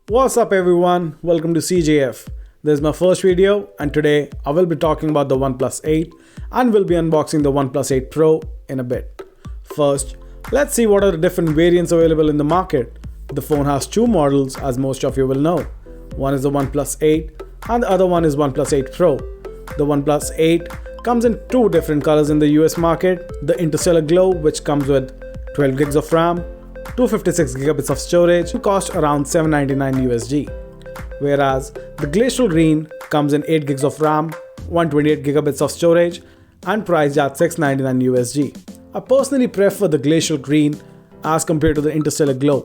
What's up everyone, welcome to CJF. This is my first video and today I will be talking about the OnePlus 8 and will be unboxing the OnePlus 8 Pro in a bit. First, let's see what are the different variants available in the market. The phone has two models as most of you will know. One is the OnePlus 8 and the other one is OnePlus 8 Pro. The OnePlus 8 comes in two different colors in the US market. The Interstellar Glow, which comes with 12 gigs of RAM, 256 gigabits of storage, cost around $799 USD. Whereas the Glacial Green comes in 8 gigs of RAM, 128 gigabits of storage and priced at $699 USD. I personally prefer the Glacial Green as compared to the Interstellar Glow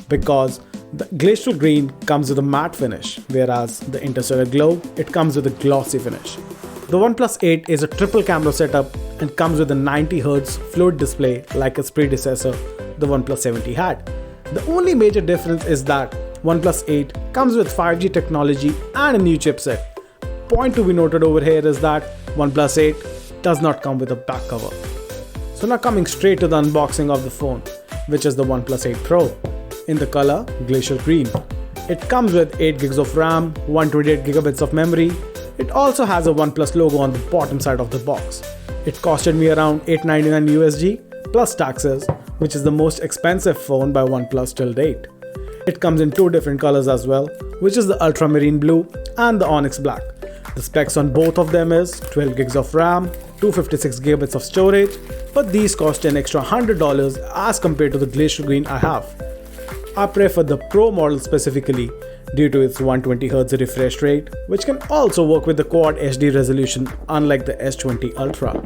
because the Glacial Green comes with a matte finish, whereas the Interstellar Glow, it comes with a glossy finish. The OnePlus 8 is a triple camera setup and comes with a 90Hz fluid display like its predecessor, the OnePlus 7T had. The only major difference is that OnePlus 8 comes with 5G technology and a new chipset. Point to be noted over here is that OnePlus 8 does not come with a back cover. So now coming straight to the unboxing of the phone, which is the OnePlus 8 Pro in the color Glacial Green. It comes with 8 gigs of RAM, 128 gigabits of memory. It also has a OnePlus logo on the bottom side of the box. It costed me around $899 USD plus taxes, which is the most expensive phone by OnePlus till date. It comes in two different colors as well, which is the Ultramarine Blue and the Onyx Black. The specs on both of them is 12 gigs of RAM, 256 gigabits of storage, but these cost an extra $100 as compared to the Glacial Green I have. I prefer the Pro model specifically due to its 120Hz refresh rate, which can also work with the Quad HD resolution unlike the S20 Ultra.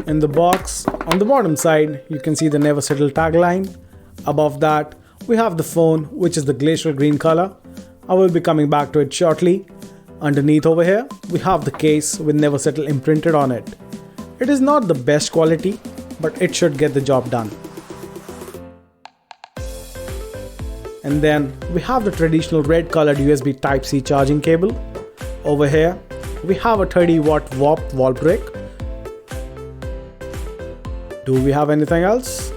In the box, on the bottom side, you can see the Never Settle tagline. Above that, we have the phone, which is the Glacial Green color. I will be coming back to it shortly. Underneath over here, we have the case with Never Settle imprinted on it. It is not the best quality, but it should get the job done. And then we have the traditional red colored USB Type-C charging cable. Over here, we have a 30-watt WAP wall brick. Do we have anything else?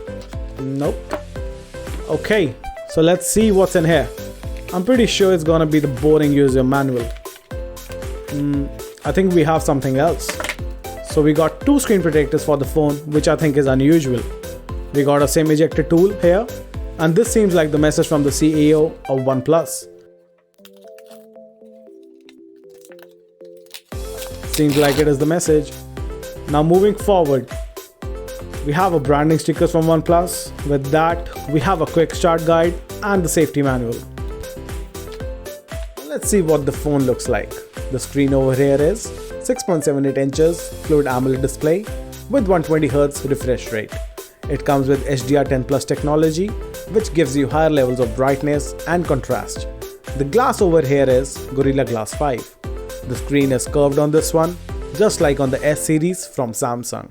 Nope. Okay, so let's see what's in here. I'm pretty sure it's gonna be the boring user manual. I think we have something else. So we got two screen protectors for the phone, which I think is unusual. We got a SIM ejector tool here, and this seems like the message from the CEO of OnePlus. Seems like it is the message. Now moving forward, we have a branding stickers from OnePlus. With that, we have a quick start guide and the safety manual. Let's see what the phone looks like. The screen over here is 6.78 inches fluid AMOLED display with 120Hz refresh rate. It comes with HDR10 Plus technology, which gives you higher levels of brightness and contrast. The glass over here is Gorilla Glass 5. The screen is curved on this one, just like on the S series from Samsung.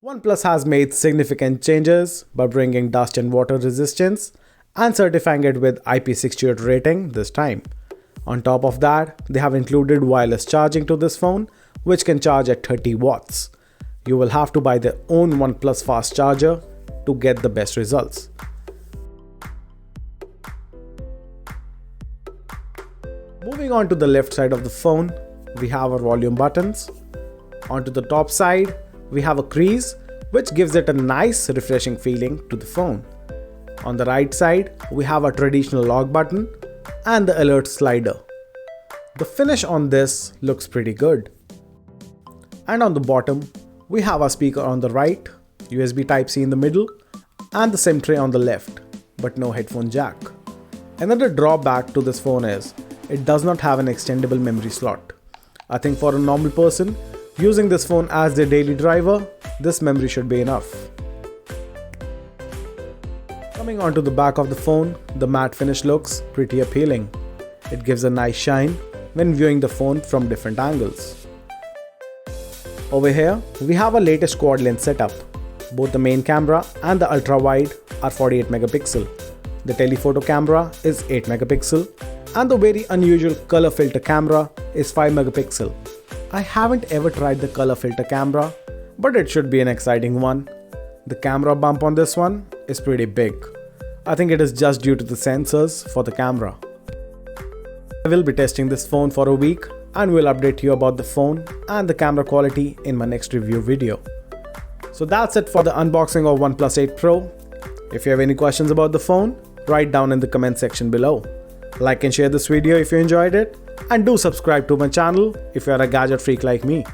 OnePlus has made significant changes by bringing dust and water resistance and certifying it with IP68 rating this time. On top of that, they have included wireless charging to this phone, which can charge at 30 watts. You will have to buy their own OnePlus fast charger to get the best results. Moving on to the left side of the phone, we have our volume buttons. Onto the top side, we have a crease, which gives it a nice refreshing feeling to the phone. On the right side, we have a traditional lock button and the alert slider. The finish on this looks pretty good. And on the bottom, we have a speaker on the right, USB Type-C in the middle, and the SIM tray on the left, but no headphone jack. Another drawback to this phone is it does not have an extendable memory slot. I think for a normal person using this phone as their daily driver, this memory should be enough. Coming onto the back of the phone, the matte finish looks pretty appealing. It gives a nice shine when viewing the phone from different angles. Over here, we have a latest quad lens setup. Both the main camera and the ultra wide are 48 megapixel. The telephoto camera is 8 megapixel and the very unusual color filter camera is 5 megapixel. I haven't ever tried the color filter camera, but it should be an exciting one. The camera bump on this one is pretty big. I think it is just due to the sensors for the camera. I will be testing this phone for a week and will update you about the phone and the camera quality in my next review video. So that's it for the unboxing of OnePlus 8 Pro. If you have any questions about the phone, write down in the comment section below. Like and share this video if you enjoyed it, and do subscribe to my channel if you are a gadget freak like me.